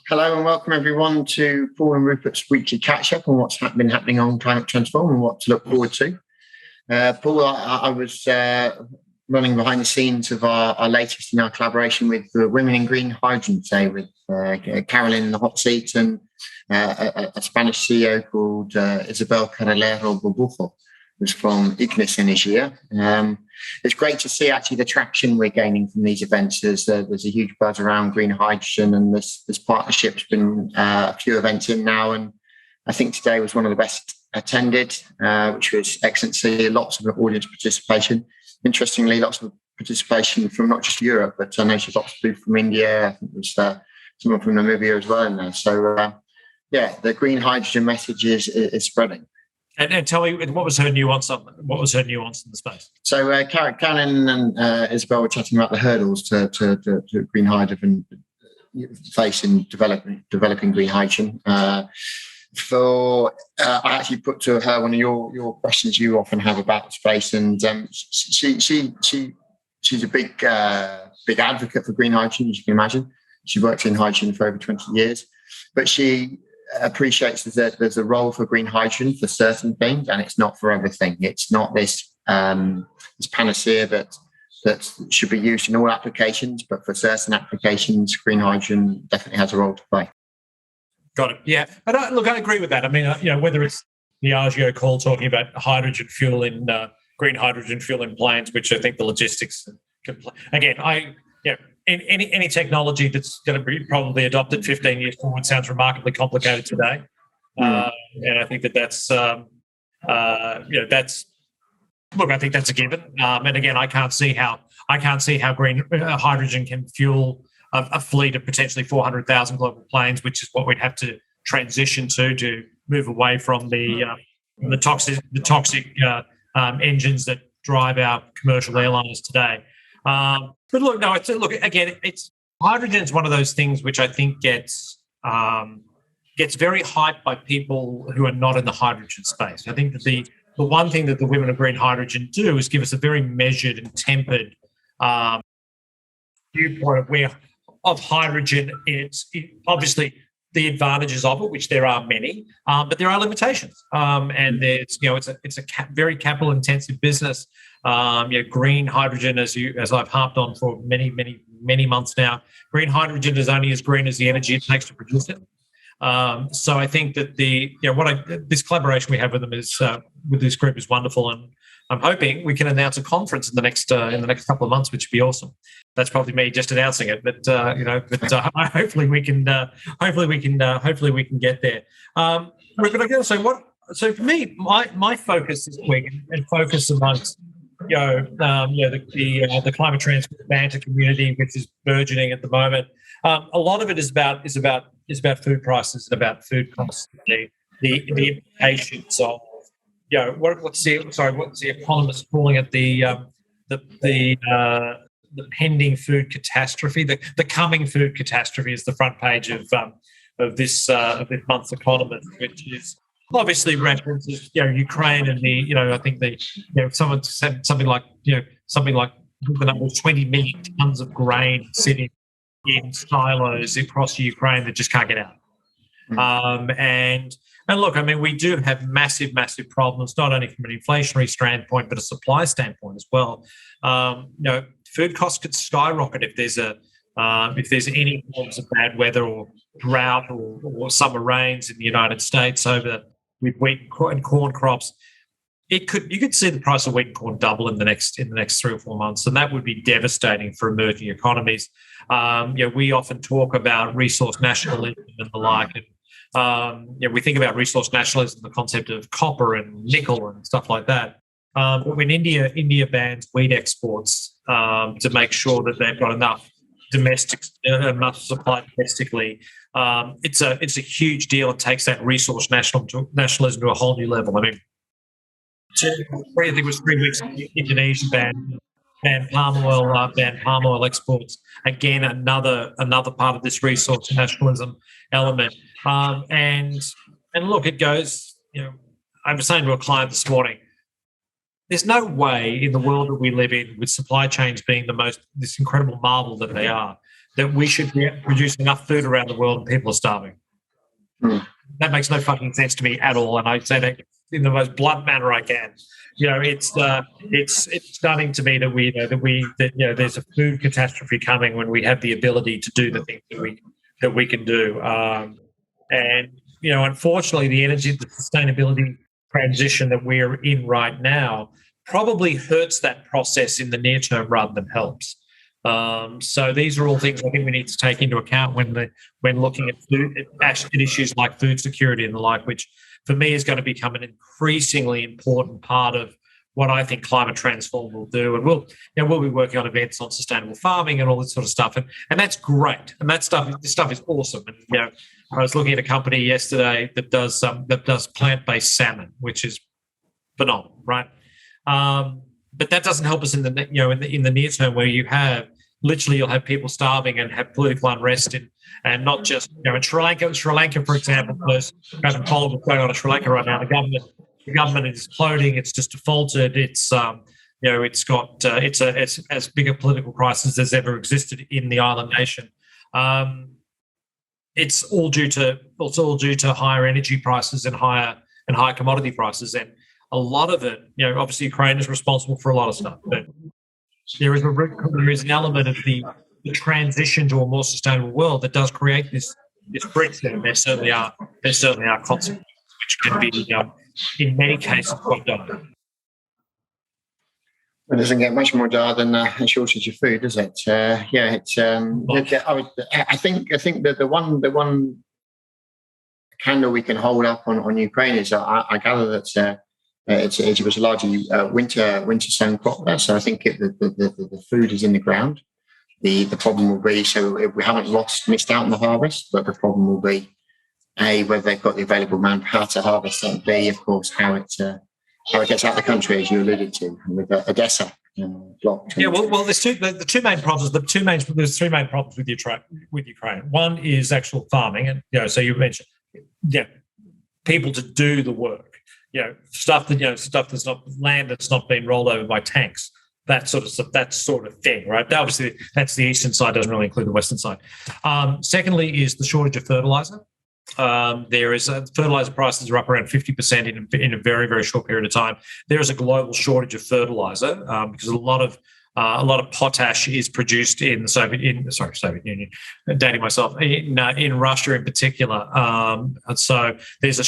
Hello and welcome everyone to Paul and Rupert's weekly catch-up on what's been happening on Climate Transform and what to look forward to. Paul, I was running behind the scenes of our latest in our collaboration with Women in Green Hydrogen today with Carolyn in the hot seat and a Spanish CEO called Isabel Carrilero Borbujo, who's from IGNIS Energia. It's great to see actually the traction we're gaining from these events. There's a huge buzz around green hydrogen, and this partnership's been a few events in now, and I think today was one of the best attended, which was excellent to see lots of audience participation. Interestingly, lots of participation from not just Europe, but I noticed lots of people from India. I think there was someone from Namibia as well in there. So, the green hydrogen message is spreading. And tell me, what was her nuance in the space? So Karen and Isabel were chatting about the hurdles to green hydrogen face in developing green hydrogen. I actually put to her one of your questions you often have about the space, and she's a big advocate for green hydrogen, as you can imagine. She worked in hydrogen for over 20 years, but she appreciates that there's a role for green hydrogen for certain things, and it's not for everything. It's not this panacea that should be used in all applications, but for certain applications, green hydrogen definitely has a role to play. Got it. Yeah, and I agree with that. I mean, whether it's the Diageo call talking about hydrogen fuel in green hydrogen fuel in planes, which I think the logistics again, Any technology that's going to be probably adopted 15 years forward sounds remarkably complicated today, and I think that's I think that's a given. And again, I can't see how green hydrogen can fuel a fleet of potentially 400,000 global planes, which is what we'd have to transition to move away from the toxic engines that drive our commercial airliners today. But it's hydrogen is one of those things which I think gets very hyped by people who are not in the hydrogen space. I think that the one thing that the Women of Green Hydrogen do is give us a very measured and tempered viewpoint of hydrogen. It's obviously the advantages of it, which there are many, but there are limitations. And it's a very capital intensive business. Green hydrogen, as I've harped on for many months now, green hydrogen is only as green as the energy it takes to produce it. So I think that this collaboration we have with them is with this group is wonderful, and I'm hoping we can announce a conference in the next couple of months, which would be awesome. That's probably me just announcing it, but hopefully we can get there. But I guess so for me, my focus this week and focus amongst the climate transport banter community, which is burgeoning at the moment. A lot of it is about food prices and about food costs. The implications of what's the economist calling it, the pending food catastrophe, the coming food catastrophe is the front page of this month's Economist, which is obviously references Ukraine and I think someone said something like the number of 20 million tons of grain sitting in silos across Ukraine that just can't get out. And look, I mean, we do have massive problems, not only from an inflationary standpoint, but a supply standpoint as well. Food costs could skyrocket if there's any forms of bad weather or drought or summer rains in the United States with wheat and corn crops. You could see the price of wheat and corn double in the next 3 or 4 months, and that would be devastating for emerging economies. We often talk about resource nationalism and the like, and we think about resource nationalism, the concept of copper and nickel and stuff like that. But when India bans wheat exports to make sure that they've got enough supply domestically, it's a huge deal. It takes that resource nationalism to a whole new level. I mean, I think it was 3 weeks ago, Indonesia banned palm oil exports. Again, another part of this resource nationalism element. And look, it goes. I was saying to a client this morning, there's no way in the world that we live in, with supply chains being this incredible marvel that they are, that we should be producing enough food around the world and people are starving. That makes no fucking sense to me at all, and I say that in the most blunt manner I can. It's stunning to me that there's a food catastrophe coming when we have the ability to do the things that we can do. And unfortunately, the sustainability transition that we're in right now probably hurts that process in the near term rather than helps. So these are all things I think we need to take into account when looking at food, at issues like food security and the like, which for me is going to become an increasingly important part of what I think Climate Transform will do. And we'll be working on events on sustainable farming and all this sort of stuff. And that's great. And this stuff is awesome. And I was looking at a company yesterday that does plant-based salmon, which is phenomenal, right? But that doesn't help us in the near term, where you'll have people starving and have political unrest and not just in Sri Lanka, for example. There's what's going on in Sri Lanka right now. The government is imploding. It's just defaulted. It's as big a political crisis as ever existed in the island nation. It's all due to higher energy prices and higher commodity prices, and a lot of it, obviously Ukraine is responsible for a lot of stuff, but there is an element of the transition to a more sustainable world that does create this friction. There certainly are consequences which can be, in many cases, quite dire. It doesn't get much more dire than a shortage of food, does it? I think that the one candle we can hold up on Ukraine is I gather that it was largely winter sown crop there, so I think the food is in the ground. The problem will be, so if we haven't missed out on the harvest, but the problem will be A, whether they've got the available manpower to harvest, and B, of course, how it gets out of the country, as you alluded to, with Odessa blocked. Yeah, well, there's the two main problems. There's three main problems with Ukraine. One is actual farming, and so you mentioned, people to do the work. Stuff that's not land that's not been rolled over by tanks. That sort of thing, right? Obviously, that's the eastern side, doesn't really include the western side. Secondly, is the shortage of fertilizer. There is fertilizer prices are up around 50% in a very, very short period of time. There is a global shortage of fertilizer because a lot of potash is produced in the Soviet Union, dating myself, in Russia in particular. And so there is a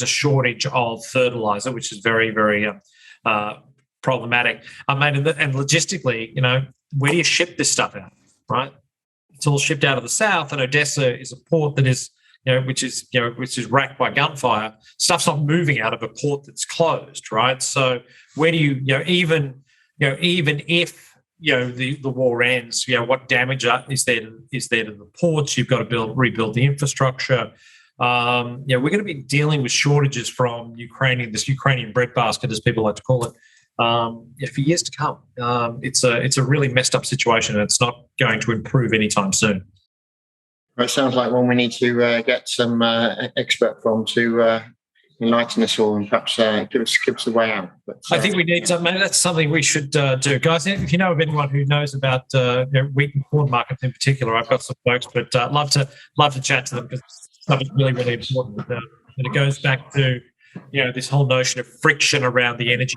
shortage of fertilizer, which is very, very problematic. And logistically, where do you ship this stuff out, right? It's all shipped out of the south, and Odessa is a port that is, which is racked by gunfire. Stuff's not moving out of a port that's closed, right? So where do you, even if the war ends, what damage is there to the ports? You've got to rebuild the infrastructure. We're going to be dealing with shortages from this Ukrainian breadbasket, as people like to call it, for years to come. It's a really messed up situation, and it's not going to improve anytime soon. Well, it sounds like one we need to get some expert from to enlighten us all and perhaps give us a way out. But, I think we need to. Maybe that's something we should do, guys. If you know of anyone who knows about wheat and corn markets in particular, I've got some folks, but love to chat to them, because stuff is really, really important. And it goes back to this whole notion of friction around the energy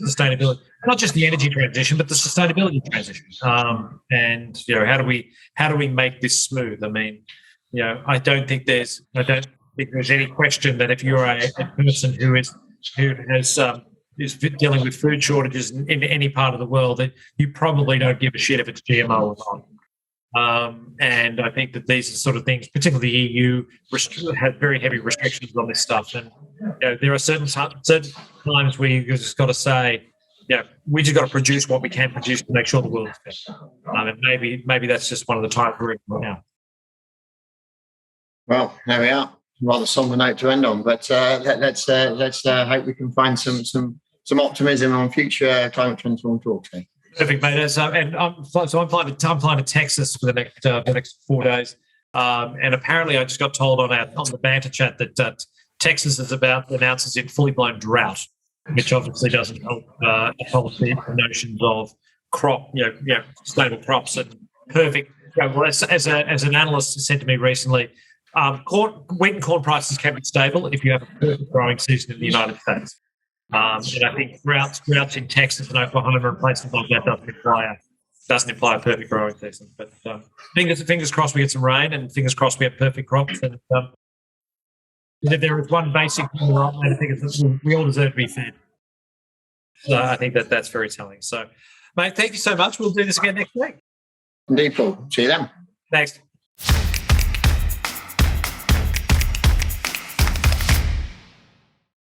sustainability, not just the energy transition, but the sustainability transition. And how do we make this smooth? I mean, I don't think there's any question that if you're a person who is dealing with food shortages in any part of the world, that you probably don't give a shit if it's GMO or not. And I think that these are sort of things, particularly the EU, have very heavy restrictions on this stuff. And there are certain times where you just got to say, we just got to produce what we can produce to make sure the world's better. And maybe that's just one of the times we're in right now. Well, there we are. Rather somber note to end on, but let's hope we can find some optimism on future Climate Transform talks. Perfect, mate. I'm flying to Texas for the next 4 days, and apparently I just got told on the banter chat that Texas is about to announce its fully blown drought, which obviously doesn't help the notions of crop, sustainable crops, and perfect Yeah, well, as an analyst said to me recently, wheat and corn prices can be stable if you have a perfect growing season in the United States. And I think droughts in Texas and Oklahoma and places like that doesn't imply a perfect growing season. But fingers crossed we get some rain, and fingers crossed we have perfect crops. And if there is one basic thing, I think it's that we all deserve to be fed. So I think that's very telling. So, mate, thank you so much. We'll do this again next week. Indeed, Paul. See you then. Thanks.